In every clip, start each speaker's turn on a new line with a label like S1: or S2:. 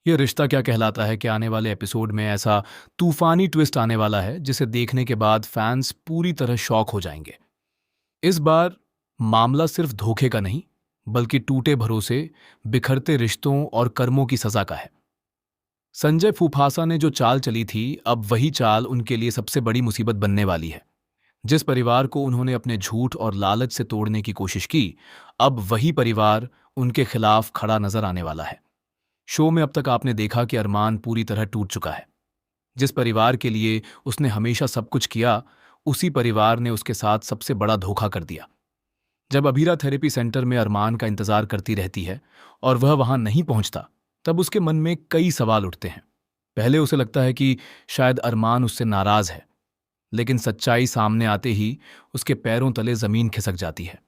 S1: ये रिश्ता क्या कहलाता है कि आने वाले एपिसोड में ऐसा तूफानी ट्विस्ट आने वाला है जिसे देखने के बाद फैंस पूरी तरह शॉक हो जाएंगे। इस बार मामला सिर्फ धोखे का नहीं, बल्कि टूटे भरोसे, बिखरते रिश्तों और कर्मों की सजा का है। संजय फूफासा ने जो चाल चली थी, अब वही चाल उनके लिए सबसे बड़ी मुसीबत बनने वाली है। जिस परिवार को उन्होंने अपने झूठ और लालच से तोड़ने की कोशिश की, अब वही परिवार उनके खिलाफ खड़ा नजर आने वाला है। शो में अब तक आपने देखा कि अरमान पूरी तरह टूट चुका है। जिस परिवार के लिए उसने हमेशा सब कुछ किया, उसी परिवार ने उसके साथ सबसे बड़ा धोखा कर दिया। जब अभीरा थेरेपी सेंटर में अरमान का इंतजार करती रहती है और वह वहां नहीं पहुंचता, तब उसके मन में कई सवाल उठते हैं। पहले उसे लगता है कि शायद अरमान उससे नाराज है, लेकिन सच्चाई सामने आते ही उसके पैरों तले जमीन खिसक जाती है।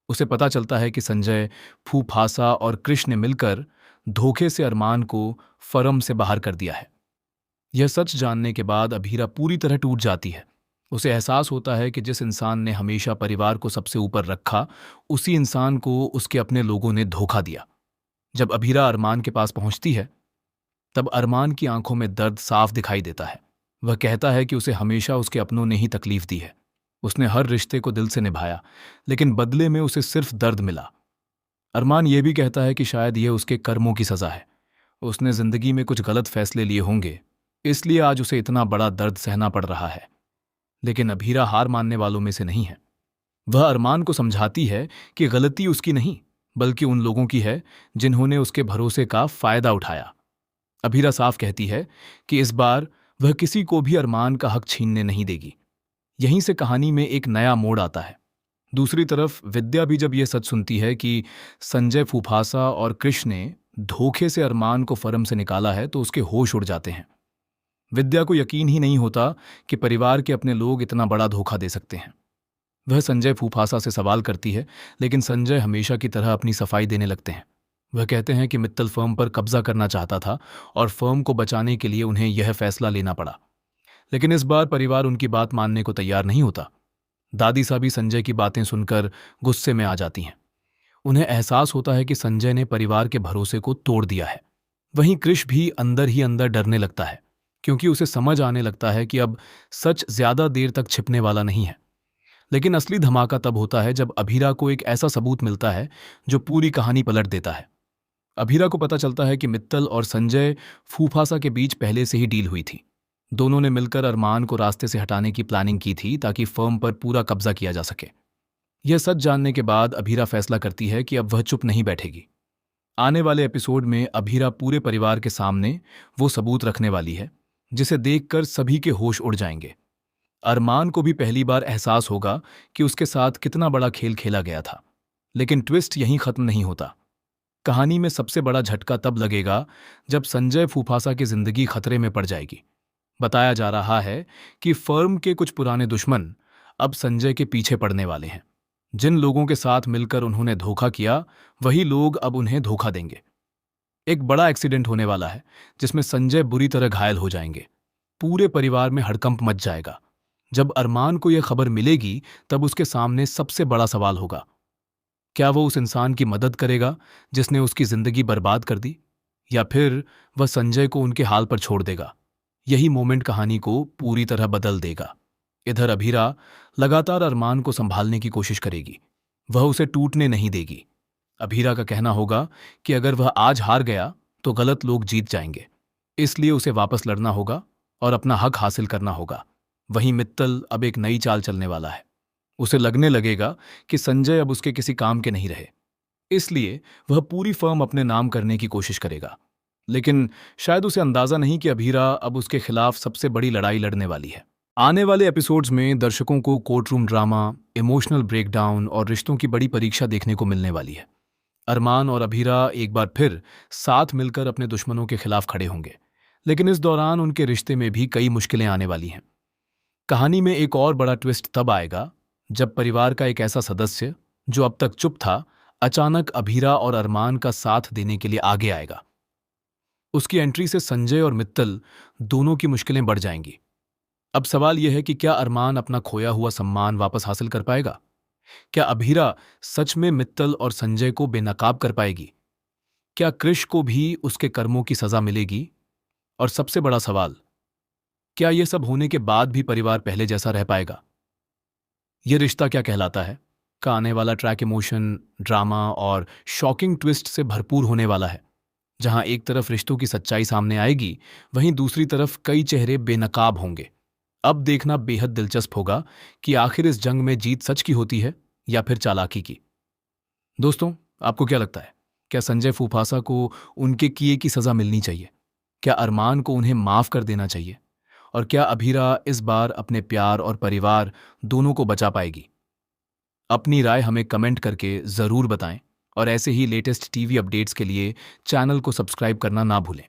S1: उसे पता चलता है कि संजय, फूफासा और कृष्ण ने मिलकर धोखे से अरमान को फर्म से बाहर कर दिया है। यह सच जानने के बाद अभीरा पूरी तरह टूट जाती है। उसे एहसास होता है कि जिस इंसान ने हमेशा परिवार को सबसे ऊपर रखा, उसी इंसान को उसके अपने लोगों ने धोखा दिया। जब अभीरा अरमान के पास पहुंचती है, तब अरमान की आंखों में दर्द साफ दिखाई देता है। वह कहता है कि उसे हमेशा उसके अपनों ने ही तकलीफ दी है। उसने हर रिश्ते को दिल से निभाया, लेकिन बदले में उसे सिर्फ दर्द मिला। अरमान यह भी कहता है कि शायद यह उसके कर्मों की सजा है। उसने जिंदगी में कुछ गलत फैसले लिए होंगे, इसलिए आज उसे इतना बड़ा दर्द सहना पड़ रहा है। लेकिन अभीरा हार मानने वालों में से नहीं है। वह अरमान को समझाती है कि गलती उसकी नहीं, बल्कि उन लोगों की है जिन्होंने उसके भरोसे का फायदा उठाया। अभीरा साफ कहती है कि इस बार वह किसी को भी अरमान का हक छीनने नहीं देगी। यहीं से कहानी में एक नया मोड़ आता है। दूसरी तरफ विद्या भी जब यह सच सुनती है कि संजय फूफासा और कृष्ण ने धोखे से अरमान को फर्म से निकाला है, तो उसके होश उड़ जाते हैं। विद्या को यकीन ही नहीं होता कि परिवार के अपने लोग इतना बड़ा धोखा दे सकते हैं। वह संजय फूफासा से सवाल करती है, लेकिन संजय हमेशा की तरह अपनी सफाई देने लगते हैं। वह कहते हैं कि मित्तल फर्म पर कब्जा करना चाहता था और फर्म को बचाने के लिए उन्हें यह फैसला लेना पड़ा। लेकिन इस बार परिवार उनकी बात मानने को तैयार नहीं होता। दादी साहब भी संजय की बातें सुनकर गुस्से में आ जाती हैं। उन्हें एहसास होता है कि संजय ने परिवार के भरोसे को तोड़ दिया है। वहीं कृष भी अंदर ही अंदर डरने लगता है, क्योंकि उसे समझ आने लगता है कि अब सच ज्यादा देर तक छिपने वाला नहीं है। लेकिन असली धमाका तब होता है जब अभीरा को एक ऐसा सबूत मिलता है जो पूरी कहानी पलट देता है। अभीरा को पता चलता है कि मित्तल और संजय फूफासा के बीच पहले से ही डील हुई थी। दोनों ने मिलकर अरमान को रास्ते से हटाने की प्लानिंग की थी ताकि फर्म पर पूरा कब्जा किया जा सके। यह सच जानने के बाद अभीरा फैसला करती है कि अब वह चुप नहीं बैठेगी। आने वाले एपिसोड में अभीरा पूरे परिवार के सामने वो सबूत रखने वाली है जिसे देखकर सभी के होश उड़ जाएंगे। अरमान को भी पहली बार एहसास होगा कि उसके साथ कितना बड़ा खेल खेला गया था। लेकिन ट्विस्ट यहीं खत्म नहीं होता। कहानी में सबसे बड़ा झटका तब लगेगा जब संजय फूफासा की जिंदगी खतरे में पड़ जाएगी। बताया जा रहा है कि फर्म के कुछ पुराने दुश्मन अब संजय के पीछे पड़ने वाले हैं। जिन लोगों के साथ मिलकर उन्होंने धोखा किया, वही लोग अब उन्हें धोखा देंगे। एक बड़ा एक्सीडेंट होने वाला है जिसमें संजय बुरी तरह घायल हो जाएंगे। पूरे परिवार में हड़कंप मच जाएगा। जब अरमान को यह खबर मिलेगी, तब उसके सामने सबसे बड़ा सवाल होगा, क्या वो उस इंसान की मदद करेगा जिसने उसकी जिंदगी बर्बाद कर दी, या फिर वह संजय को उनके हाल पर छोड़ देगा। यही मोमेंट कहानी को पूरी तरह बदल देगा। इधर अभीरा लगातार अरमान को संभालने की कोशिश करेगी। वह उसे टूटने नहीं देगी। अभीरा का कहना होगा कि अगर वह आज हार गया तो गलत लोग जीत जाएंगे, इसलिए उसे वापस लड़ना होगा और अपना हक हासिल करना होगा। वहीं मित्तल अब एक नई चाल चलने वाला है। उसे लगने लगेगा कि संजय अब उसके किसी काम के नहीं रहे, इसलिए वह पूरी फर्म अपने नाम करने की कोशिश करेगा। लेकिन शायद उसे अंदाजा नहीं कि अभीरा अब उसके खिलाफ सबसे बड़ी लड़ाई लड़ने वाली है। आने वाले एपिसोड्स में दर्शकों को court room drama, emotional breakdown और रिश्तों की बड़ी परीक्षा देखने को मिलने वाली है। अरमान और अभीरा एक बार फिर साथ मिलकर अपने दुश्मनों के खिलाफ खड़े होंगे, लेकिन इस दौरान उनके रिश्ते में भी कई मुश्किलें आने वाली हैं। कहानी में एक और बड़ा ट्विस्ट तब आएगा जब परिवार का एक ऐसा सदस्य जो अब तक चुप था, अचानक अभीरा और अरमान का साथ देने के लिए आगे आएगा। उसकी एंट्री से संजय और मित्तल दोनों की मुश्किलें बढ़ जाएंगी। अब सवाल यह है कि क्या अरमान अपना खोया हुआ सम्मान वापस हासिल कर पाएगा? क्या अभीरा सच में मित्तल और संजय को बेनकाब कर पाएगी? क्या कृष को भी उसके कर्मों की सजा मिलेगी? और सबसे बड़ा सवाल, क्या यह सब होने के बाद भी परिवार पहले जैसा रह पाएगा? यह रिश्ता क्या कहलाता है का आने वाला ट्रैक इमोशन, ड्रामा और शॉकिंग ट्विस्ट से भरपूर होने वाला है। जहां एक तरफ रिश्तों की सच्चाई सामने आएगी, वहीं दूसरी तरफ कई चेहरे बेनकाब होंगे। अब देखना बेहद दिलचस्प होगा कि आखिर इस जंग में जीत सच की होती है या फिर चालाकी की। दोस्तों, आपको क्या लगता है? क्या संजय फूफासा को उनके किए की सजा मिलनी चाहिए? क्या अरमान को उन्हें माफ कर देना चाहिए? और क्या अभीरा इस बार अपने प्यार और परिवार दोनों को बचा पाएगी? अपनी राय हमें कमेंट करके जरूर बताएं और ऐसे ही लेटेस्ट टीवी अपडेट्स के लिए चैनल को सब्सक्राइब करना ना भूलें।